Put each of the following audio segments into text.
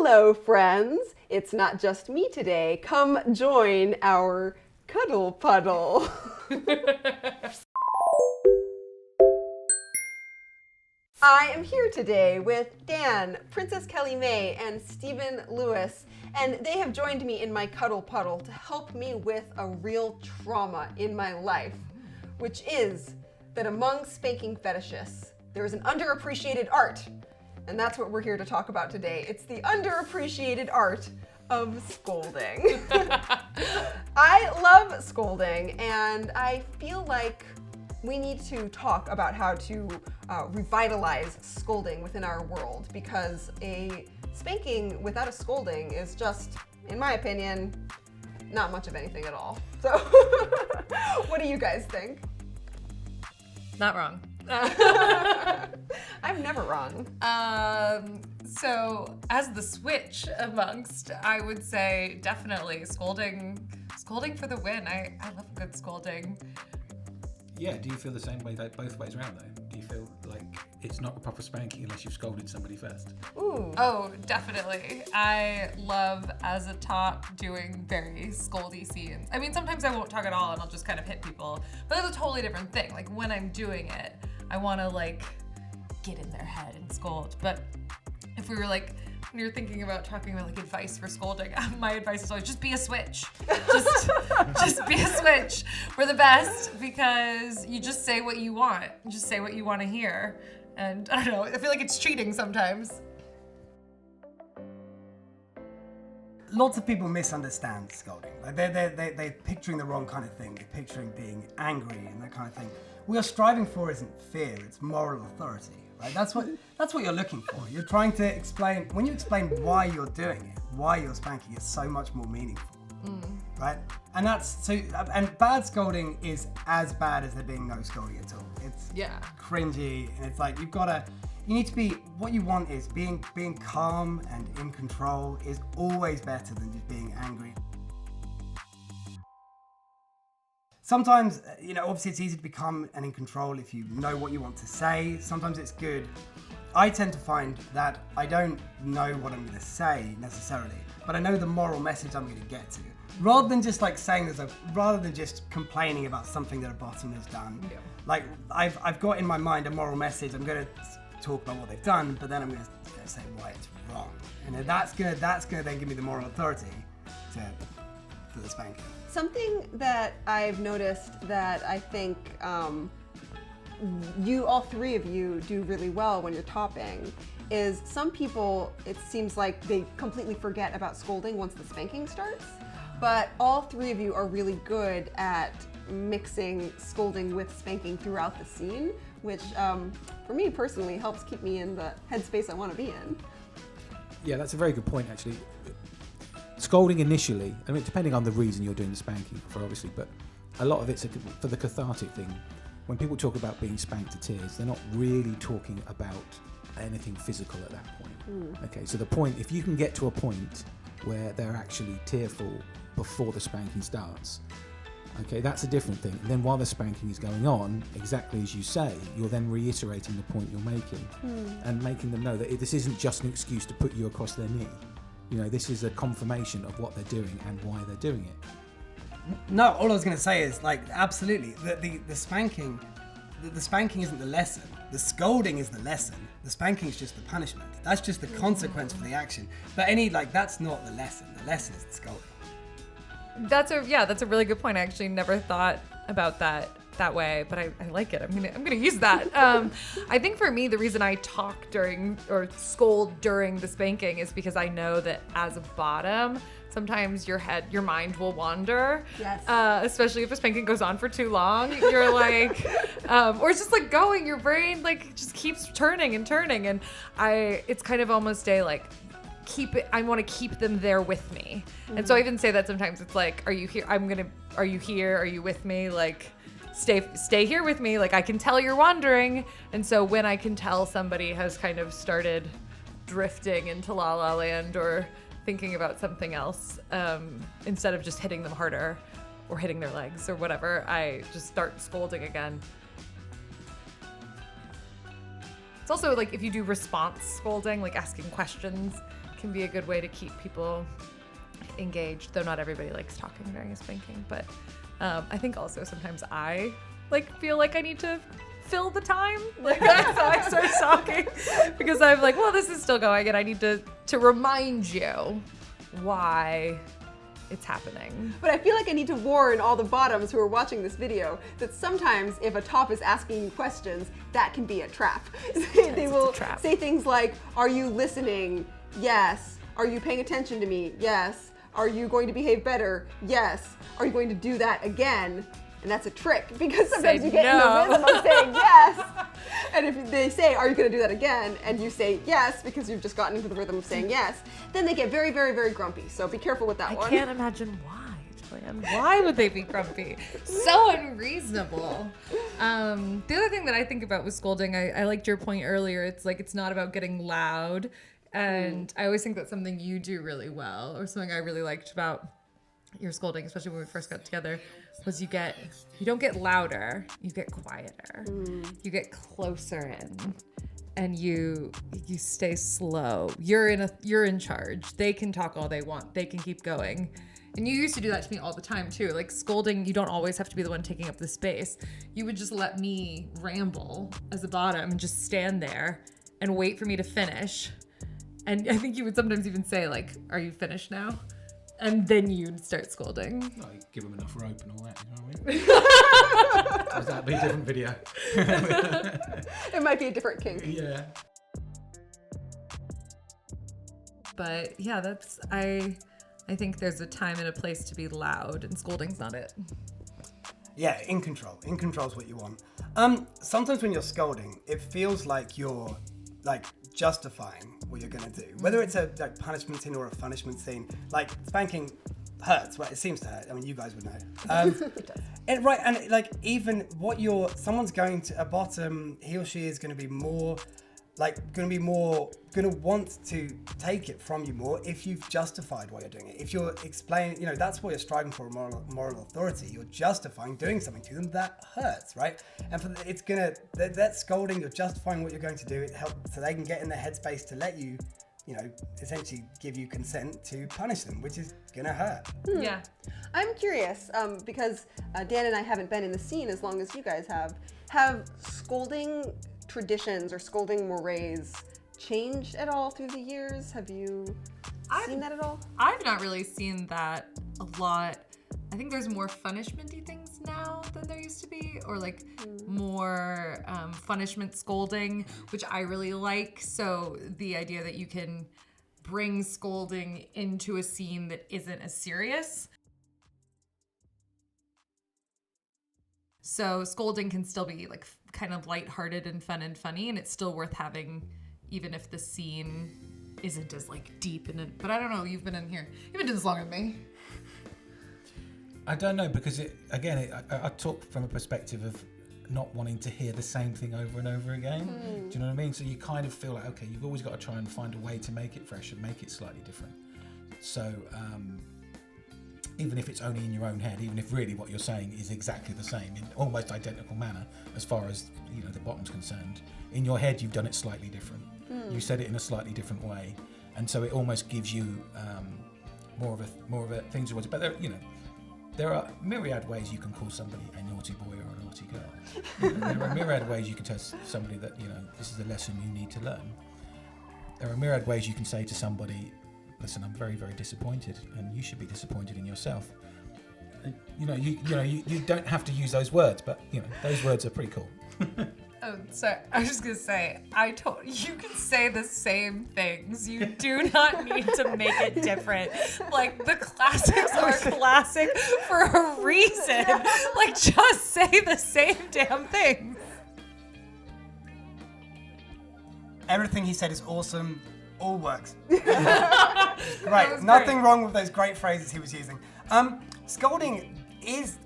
Hello, friends. It's not just me today. Come join our cuddle puddle. I am here today with Dan, Princess Kelley May, and Stephen Lewis, and they have joined me in my cuddle puddle to help me with a real trauma in my life, which is that among spanking fetishists, there is an underappreciated art, and that's what we're here to talk about today. It's the underappreciated art of scolding. I love scolding, and I feel like we need to talk about how to revitalize scolding within our world, because a spanking without a scolding is just, in my opinion, not much of anything at all. So, what do you guys think? Not wrong. I'm never wrong. So as the switch amongst, I would say definitely scolding for the win. I love a good scolding. Yeah, do you feel the same way both ways around though? Do you feel like it's not a proper spanking unless you've scolded somebody first? Ooh. Oh, definitely. I love, as a top, doing very scoldy scenes. I mean, sometimes I won't talk at all and I'll just kind of hit people, but that's a totally different thing. Like when I'm doing it, I want to like get in their head and scold. But if we were like, when you're thinking about talking about like advice for scolding, my advice is always just be a switch. Just be a switch. We're the best because you just say what you want. You just say what you want to hear. And I don't know, I feel like it's cheating sometimes. Lots of people misunderstand scolding. Like they're picturing the wrong kind of thing. They're picturing being angry and that kind of thing. What you're striving for isn't fear, it's moral authority. Right? That's what you're looking for. You're trying to explain, when you explain why you're doing it, why you're spanking, it's so much more meaningful. Right? And and bad scolding is as bad as there being no scolding at all. It's cringy, and it's like you need to be, what you want is being calm and in control is always better than just being angry. Sometimes, obviously it's easy to become in control if you know what you want to say. Sometimes it's good. I tend to find that I don't know what I'm going to say necessarily, but I know the moral message I'm going to get to. Rather than just like saying rather than just complaining about something that a bottom has done. Yeah. Like I've got in my mind a moral message. I'm going to talk about what they've done, but then I'm going to say why it's wrong. And that's going to then give me the moral authority for the spanking. Something that I've noticed that I think all three of you do really well when you're topping is some people, it seems like they completely forget about scolding once the spanking starts, but all three of you are really good at mixing scolding with spanking throughout the scene, which for me personally helps keep me in the headspace I want to be in. Yeah, that's a very good point actually. Scolding initially, I mean, depending on the reason you're doing the spanking for, obviously, but a lot of it's for the cathartic thing. When people talk about being spanked to tears, they're not really talking about anything physical at that point. Okay, so the point, if you can get to a point where they're actually tearful before the spanking starts, okay, that's a different thing. And then while the spanking is going on, exactly as you say, you're then reiterating the point you're making and making them know that this isn't just an excuse to put you across their knee. This is a confirmation of what they're doing and why they're doing it. No, all I was going to say is, like, absolutely, the spanking isn't the lesson. The scolding is the lesson. The spanking is just the punishment. That's just the consequence for the action. But that's not the lesson. The lesson is the scolding. That's a really good point. I actually never thought about that way, but I like it. I'm gonna use that. I think for me, the reason I talk during or scold during the spanking is because I know that as a bottom, sometimes your mind will wander. Yes. Especially if the spanking goes on for too long. You're like, or it's just like going, your brain like just keeps turning and turning, and it's kind of almost a like, I want to keep them there with me. And so I even say that sometimes. It's like, are you here? Are you here? Are you with me? Like, stay here with me. Like, I can tell you're wandering. And so when I can tell somebody has kind of started drifting into La La Land or thinking about something else, instead of just hitting them harder or hitting their legs or whatever, I just start scolding again. It's also like if you do response scolding, like asking questions, can be a good way to keep people engaged, though not everybody likes talking during a spanking. But I think also sometimes I feel like I need to fill the time, so I start talking because I'm like, well, this is still going, and I need to remind you why it's happening. But I feel like I need to warn all the bottoms who are watching this video that sometimes if a top is asking you questions, that can be a trap. They will say things like, are you listening? Yes. Are you paying attention to me? Yes. Are you going to behave better? Yes. Are you going to do that again? And that's a trick, because sometimes you get in the rhythm of saying yes. And if they say, are you going to do that again? And you say yes, because you've just gotten into the rhythm of saying yes, then they get very, very, very grumpy. So be careful with that one. I can't imagine why, Julian. Why would they be grumpy? So unreasonable. The other thing that I think about with scolding, I liked your point earlier. It's like, it's not about getting loud. And I always think that's something you do really well, or something I really liked about your scolding, especially when we first got together, was you don't get louder, you get quieter. You get closer in, and you stay slow. You're in charge. They can talk all they want. They can keep going. And you used to do that to me all the time too. Like scolding, you don't always have to be the one taking up the space. You would just let me ramble as a bottom and just stand there and wait for me to finish. And I think you would sometimes even say like, are you finished now? And then you'd start scolding. Like, give them enough rope and all that, you know what I mean? That'd be a different video. It might be a different kink. Yeah. But yeah, I think there's a time and a place to be loud, and scolding's not it. Yeah, in control. In control is what you want. Sometimes when you're scolding, it feels like you're justifying what you're gonna do. Whether it's a punishment scene or a punishment scene, like spanking hurts, right? It seems to hurt. I mean, you guys would know. Even what someone's going to a bottom, he or she is gonna be more, gonna want to take it from you more if you've justified why you're doing it. If you're explaining, that's what you're striving for, moral authority. You're justifying doing something to them that hurts, right? And that scolding, you're justifying what you're going to do. It helps so they can get in their headspace to let you, essentially give you consent to punish them, which is gonna hurt. Yeah. I'm curious, because Dan and I haven't been in the scene as long as you guys have. Have scolding traditions or scolding mores changed at all through the years? Have you seen that at all? I've not really seen that a lot. I think there's more punishment-y things now than there used to be, or more punishment scolding, which I really like. So the idea that you can bring scolding into a scene that isn't as serious. So scolding can still be kind of lighthearted and fun and funny, and it's still worth having, even if the scene isn't as deep in it. But I don't know. You've been in here. You've been doing this longer than me. I don't know, because I talk from a perspective of not wanting to hear the same thing over and over again. Do you know what I mean? So you kind of feel like, okay, you've always got to try and find a way to make it fresh and make it slightly different. So even if it's only in your own head, even if really what you're saying is exactly the same in almost identical manner as far as the bottom's concerned, in your head you've done it slightly different. You said it in a slightly different way, and so it almost gives you more of a thing towards it. But there are myriad ways you can call somebody a naughty boy or a naughty girl. There are myriad ways you can tell somebody that this is a lesson you need to learn. There are myriad ways you can say to somebody, listen, I'm very, very disappointed, and you should be disappointed in yourself. You don't have to use those words, but those words are pretty cool. Oh, sorry. I was just gonna say, you can say the same things. You do not need to make it different. The classics are classic for a reason. Just say the same damn thing. Everything he said is awesome. All works. Right. Nothing wrong with those great phrases he was using. Scolding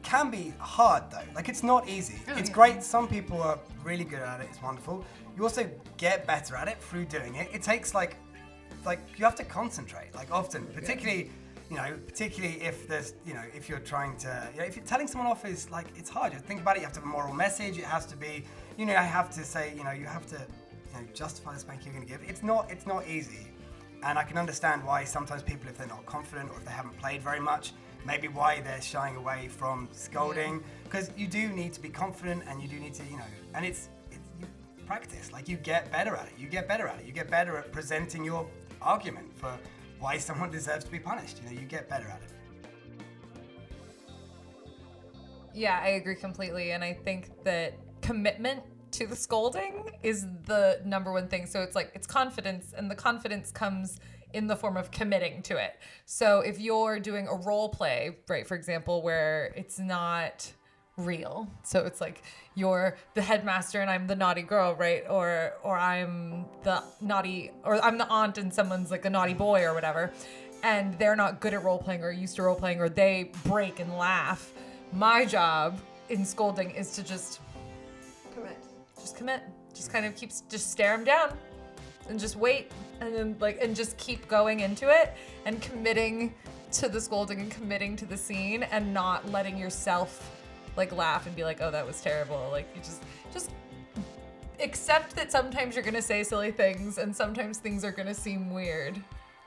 can be hard though. It's not easy. It's great. Some people are really good at it. It's wonderful. You also get better at it through doing it. It takes you have to concentrate. Often, particularly if there's if you're trying to if you're telling someone off is it's hard. You think about it. You have to have a moral message. It has to be I have to say you have to justify the spanking you're going to give. It's not easy. And I can understand why sometimes people, if they're not confident or if they haven't played very much, maybe why they're shying away from scolding. Because you do need to be confident, and you do need to, and it's you practice. Like, you get better at it. You get better at presenting your argument for why someone deserves to be punished. You get better at it. Yeah, I agree completely. And I think that commitment to the scolding is the number one thing. So it's confidence, and the confidence comes in the form of committing to it. So if you're doing a role play, right, for example, where it's not real, so it's like you're the headmaster and I'm the naughty girl, right, or I'm the naughty, or I'm the aunt and someone's like a naughty boy or whatever, and they're not good at role playing or used to role playing, or they break and laugh. My job in scolding is to just commit, just kind of just stare them down and just wait, and then and just keep going into it and committing to the scolding and committing to the scene, and not letting yourself laugh and be like, oh, that was terrible. You just accept that sometimes you're gonna say silly things and sometimes things are gonna seem weird,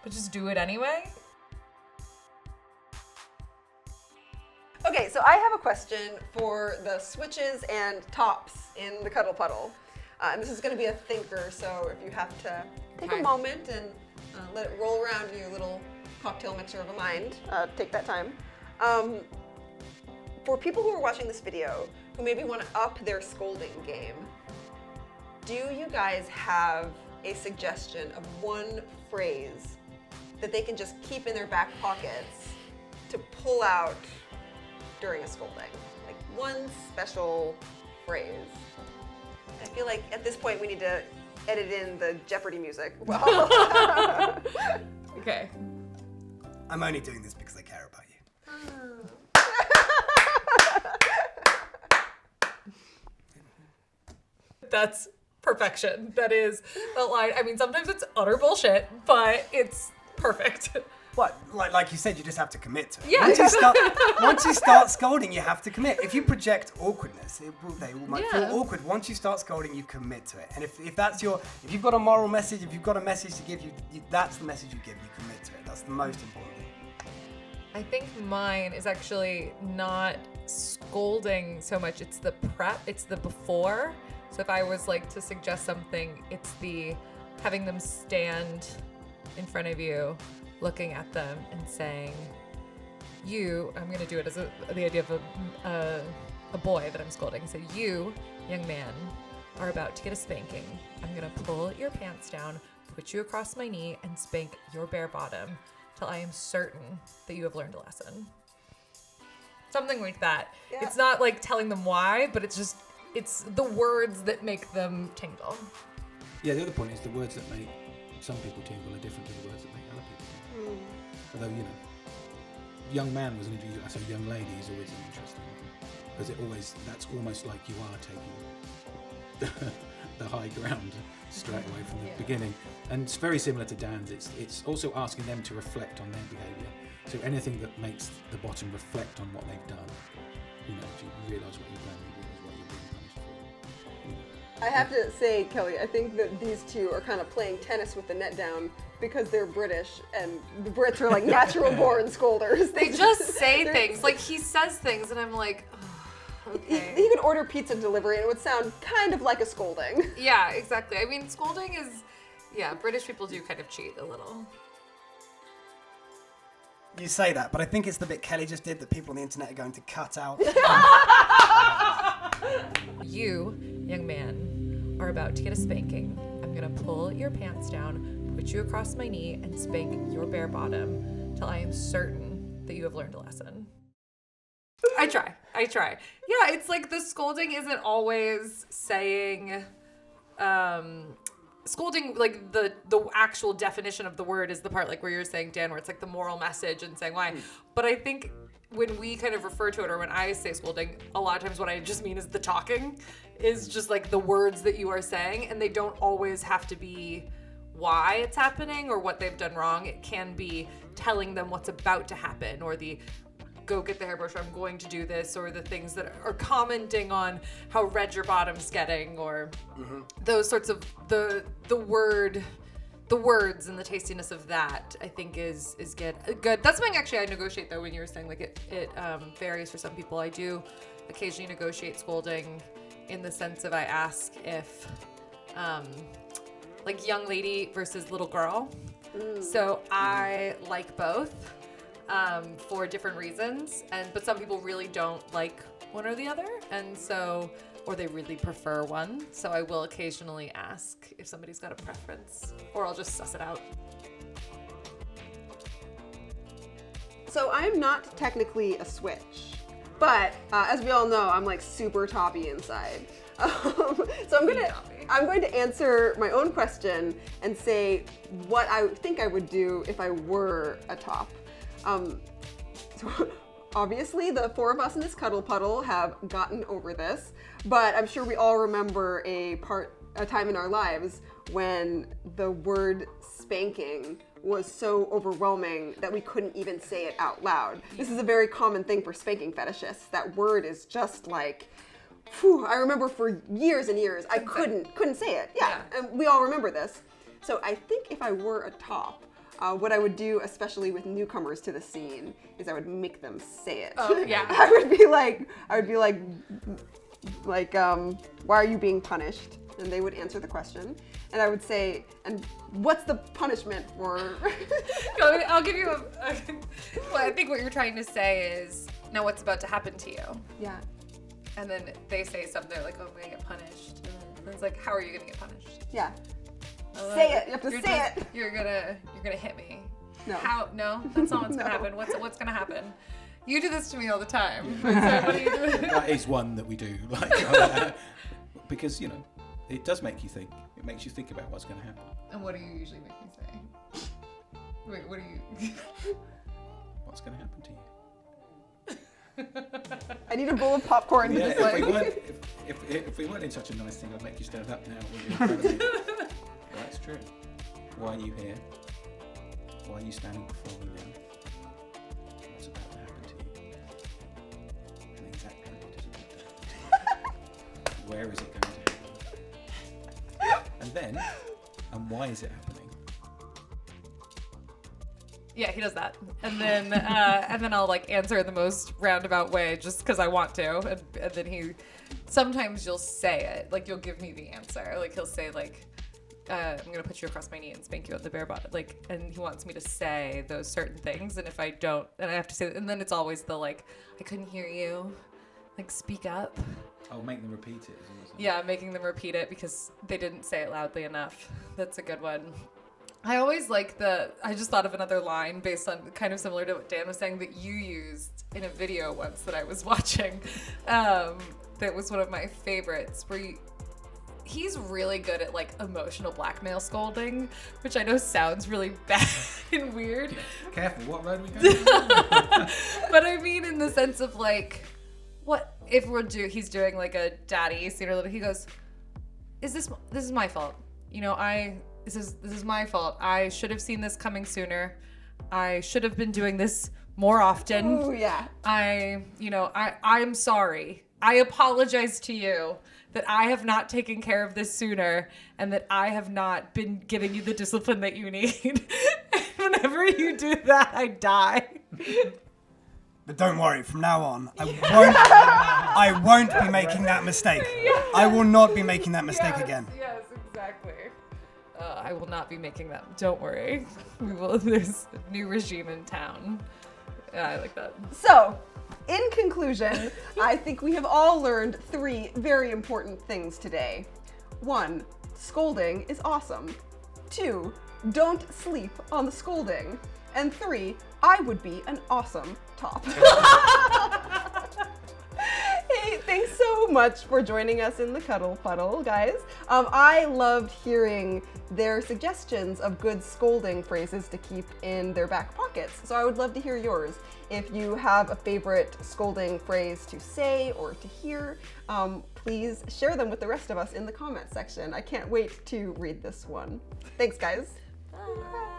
but just do it anyway. Okay, so I have a question for the switches and tops in the Cuddle Puddle. And this is going to be a thinker, so if you have to take a moment and let it roll around in your little cocktail mixer of a mind, take that time. For people who are watching this video who maybe want to up their scolding game, do you guys have a suggestion of one phrase that they can just keep in their back pockets to pull out during a scolding? Like one special phrase. I feel like at this point we need to edit in the Jeopardy music. Well. Okay. I'm only doing this because I care about you. That's perfection. That is the line. I mean, sometimes it's utter bullshit, but it's perfect. What? Like you said, you just have to commit to it. Yeah. Once you start scolding, you have to commit. If you project awkwardness, they might feel awkward. Once you start scolding, you commit to it. And if you've got a moral message, if you've got a message to give, that's the message you give. You commit to it. That's the most important thing. I think mine is actually not scolding so much. It's the prep. It's the before. So if I was to suggest something, it's the having them stand in front of you, looking at them and saying, I'm going to do it as the idea of a boy that I'm scolding. So you, young man, are about to get a spanking. I'm going to pull your pants down, put you across my knee, and spank your bare bottom till I am certain that you have learned a lesson. Something like that. Yeah. It's not telling them why, but it's the words that make them tingle. Yeah, the other point is the words that make some people tingle are different to the words that make other people tingle. Although, young man was an interesting, so young lady is always an interesting one. Because that's almost like you are taking the high ground straight away from the beginning. And it's very similar to Dan's. It's also asking them to reflect on their behaviour. So anything that makes the bottom reflect on what they've done, if you realise what you've done, you realise what you're being punished for. I have to say, Kelley, I think that these two are kind of playing tennis with the net down because they're British, and the Brits are natural born scolders. They just say things. He says things, and I'm like, oh, okay. He could order pizza delivery, and it would sound kind of like a scolding. Yeah, exactly. I mean, scolding is, British people do kind of cheat a little. You say that, but I think it's the bit Kelley just did that people on the internet are going to cut out. You, young man, are about to get a spanking. I'm going to pull your pants down, put you across my knee, and spank your bare bottom till I am certain that you have learned a lesson. I try. Yeah, it's the scolding isn't always saying, scolding, the actual definition of the word is the part where you're saying, Dan, where it's the moral message and saying why. But I think when we kind of refer to it, or when I say scolding, a lot of times what I just mean is the talking is just the words that you are saying, and they don't always have to be why it's happening or what they've done wrong. It can be telling them what's about to happen, or the go get the hairbrush, or I'm going to do this, or the things that are commenting on how red your bottom's getting, or those sorts of the the words and the tastiness of that, I think is good. That's something actually I negotiate though. When you were saying like it varies for some people, I do occasionally negotiate scolding in the sense of I ask if like young lady versus little girl. So I like both for different reasons, but some people really don't like one or the other, and so, or they really prefer one. So I will occasionally ask if somebody's got a preference, or I'll just suss it out. So I'm not technically a switch, but as we all know, I'm like super toppy inside. So I'm going to answer my own question and say what I think I would do if I were a top. So obviously the four of us in this cuddle puddle have gotten over this, but I'm sure we all remember a time in our lives when the word spanking was so overwhelming that we couldn't even say it out loud. This is a very common thing for spanking fetishists. That word is just like, whew, I remember for years and years I couldn't say it. Yeah, and we all remember this. So I think if I were a top, what I would do, especially with newcomers to the scene, is I would make them say it. Oh, yeah. I would be like, why are you being punished? And they would answer the question. And I would say, and what's the punishment for? I'll give you well, I think what you're trying to say is, now what's about to happen to you? Yeah. And then they say something, they're like, oh, I'm gonna get punished. And it's like, how are you gonna get punished? Yeah. Say it. You have to say it. You're gonna hit me. No. How? No, that's not what's gonna happen. What's gonna happen? You do this to me all the time. So what are you doing? That is one that we do, because it does make you think. It makes you think about what's going to happen. And what do you usually make me say? Wait, what do you? What's going to happen to you? I need a bowl of popcorn. Yeah, Just like... if we weren't in such a nice thing, I'd make you stand up now. Wouldn't you? That's true. Why are you here? Why are you standing before me now? What's about to happen to you? And exactly what is about to happen to you? Where is it going to happen? And then, and why is it happening? Yeah, he does that, and then I'll like answer in the most roundabout way just because I want to, and then sometimes you'll say it, like you'll give me the answer, like he'll say like, I'm gonna put you across my knee and spank you on the bare bottom, like, and he wants me to say those certain things, and if I don't, and I have to say, and then it's always the like, I couldn't hear you, like speak up. Oh, make them repeat it. Yeah, making them repeat it because they didn't say it loudly enough. That's a good one. I always like I just thought of another line based on kind of similar to what Dan was saying that you used in a video once that I was watching. That was one of my favorites where he's really good at like emotional blackmail scolding, which I know sounds really bad and weird. Careful, what road are we going? But I mean in the sense of like, what if he's doing like a daddy scene or he goes, this is my fault. This is my fault. I should have seen this coming sooner. I should have been doing this more often. Oh yeah. I'm sorry. I apologize to you that I have not taken care of this sooner and that I have not been giving you the discipline that you need. And whenever you do that, I die. But don't worry, from now on, I won't be making that mistake. I will not be making that mistake again. Yes, exactly. I will not be making that. Don't worry. There's a new regime in town. Yeah, I like that. So, in conclusion, I think we have all learned 3 very important things today. 1, scolding is awesome. 2, don't sleep on the scolding. And 3, I would be an awesome top. Hey, thanks so much for joining us in the Cuddle Puddle, guys. I loved hearing their suggestions of good scolding phrases to keep in their back pockets. So I would love to hear yours. If you have a favorite scolding phrase to say or to hear, please share them with the rest of us in the comments section. I can't wait to read this one. Thanks, guys. Bye.